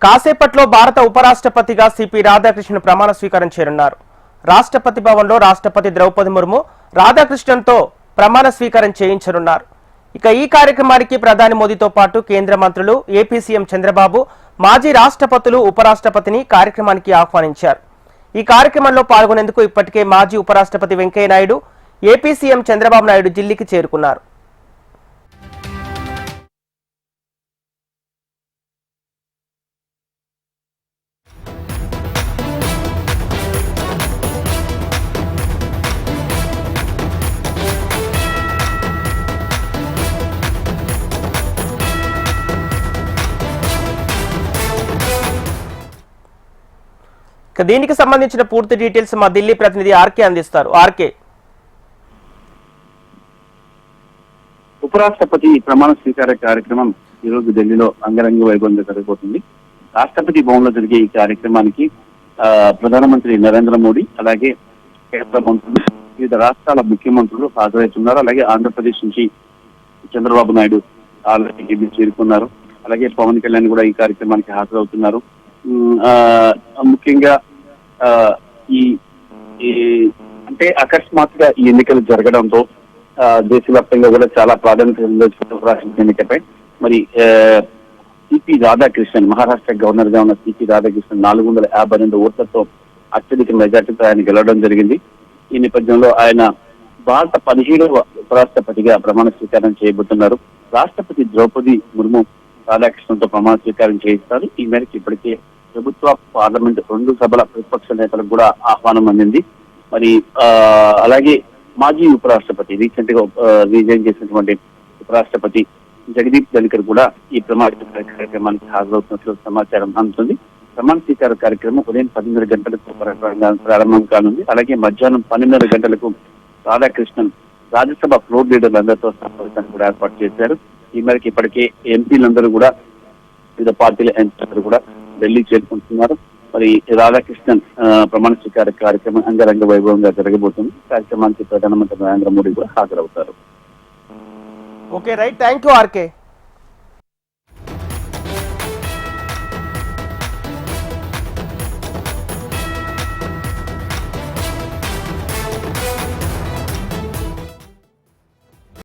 కాసేపట్లో భారత ఉపరాష్ట్రపతిగా సిపి రాధాకృష్ణన్ ప్రమాణ స్వీకారం చేయనున్నారు. రాష్ట్రపతి భవన్లో రాష్ట్రపతి ద్రౌపది ముర్ము రాధాకృష్ణన్తో ప్రమాణ స్వీకారం చేయించనున్నారు. ఇక ఈ కార్యక్రమానికి ప్రధాని మోదీతో పాటు కేంద్ర మంత్రులు, ఏపీ సీఎం చంద్రబాబు, మాజీ రాష్ట్రపతులు ఉపరాష్ట్రపతిని కార్యక్రమానికి ఆహ్వానించారు. ఈ కార్యక్రమంలో పాల్గొనేందుకు ఇప్పటికే మాజీ ఉపరాష్ట్రపతి వెంకయ్య నాయుడు, ఏపీ సీఎం చంద్రబాబు నాయుడు ఢిల్లీకి చేరుకున్నారు. దీనికి సంబంధించిన పూర్తి డీటెయిల్స్ మా ఢిల్లీ ప్రతినిధి ఆర్కే అందిస్తారు. ఆర్కే, ఉపరాష్ట్రపతి ప్రమాణ స్వీకార కార్యక్రమం ఈ రోజు ఢిల్లీలో అంగరంగ వైభవంగా జరగబోతుంది. రాష్ట్రపతి భవన్ లో జరిగే ఈ కార్యక్రమానికి ప్రధానమంత్రి నరేంద్ర మోడీ, అలాగే కేంద్ర మంత్రులు, వివిధ రాష్ట్రాల ముఖ్యమంత్రులు హాజరవుతున్నారు. అలాగే ఆంధ్రప్రదేశ్ నుంచి చంద్రబాబు నాయుడు ఆల్రెడీ చేరుకున్నారు. అలాగే పవన్ కళ్యాణ్ కూడా ఈ కార్యక్రమానికి హాజరవుతున్నారు. ముఖ్యంగా అంటే అకస్మాత్తుగా ఈ ఎన్నికలు జరగడంతో దేశవ్యాప్తంగా కూడా చాలా ప్రాధాన్యత ఎన్నికపై మరి సిపి రాధాకృష్ణన్, మహారాష్ట్ర గవర్నర్ గా ఉన్న సిపి రాధాకృష్ణన్ 452 ఓట్లతో అత్యధిక మెజార్టీతో ఆయన గెలవడం జరిగింది. ఈ నేపథ్యంలో ఆయన భారత 17వ ఉపరాష్ట్రపతిగా ప్రమాణ స్వీకారం చేయబోతున్నారు. రాష్ట్రపతి ద్రౌపది ముర్ము రాధాకృష్ణన్తో ప్రమాణ స్వీకారం చేయిస్తారు. ఈ మేరకు ఇప్పటికే ప్రభుత్వ, పార్లమెంట్ రెండు సభల ప్రతిపక్ష నేతలకు కూడా ఆహ్వానం అందింది. మరి అలాగే మాజీ ఉపరాష్ట్రపతి, రీసెంట్ గా రిజైన్ చేసినటువంటి ఉపరాష్ట్రపతి జగదీప్ ధన్కర్ కూడా ఈ ప్రమాణ స్వీకార కార్యక్రమానికి హాజరవుతున్నట్లు సమాచారం అందుతుంది. ప్రమాణ స్వీకార కార్యక్రమం ఉదయం 10:30 గంటలకు ప్రారంభం కానుంది. అలాగే మధ్యాహ్నం 12:30 గంటలకు రాధాకృష్ణన్ రాజ్యసభ ఫ్లోర్ లీడర్లందరితో సమావేశాన్ని కూడా ఏర్పాటు చేశారు. ఈ మేరకు ఇప్పటికే ఎంపీలందరూ కూడా, వివిధ పార్టీల ఎంపీలందరూ కూడా ఢిల్లీ చేరుకుంటున్నారు. మరి రాధాకృష్ణన్ ప్రమాణ స్వీకార కార్యక్రమం అంగరంగ వైభవంగా జరగబోతుంది. కార్యక్రమానికి ప్రధానమంత్రి నరేంద్ర మోడీ కూడా హాజరవుతారు. Okay, right, thank you RK.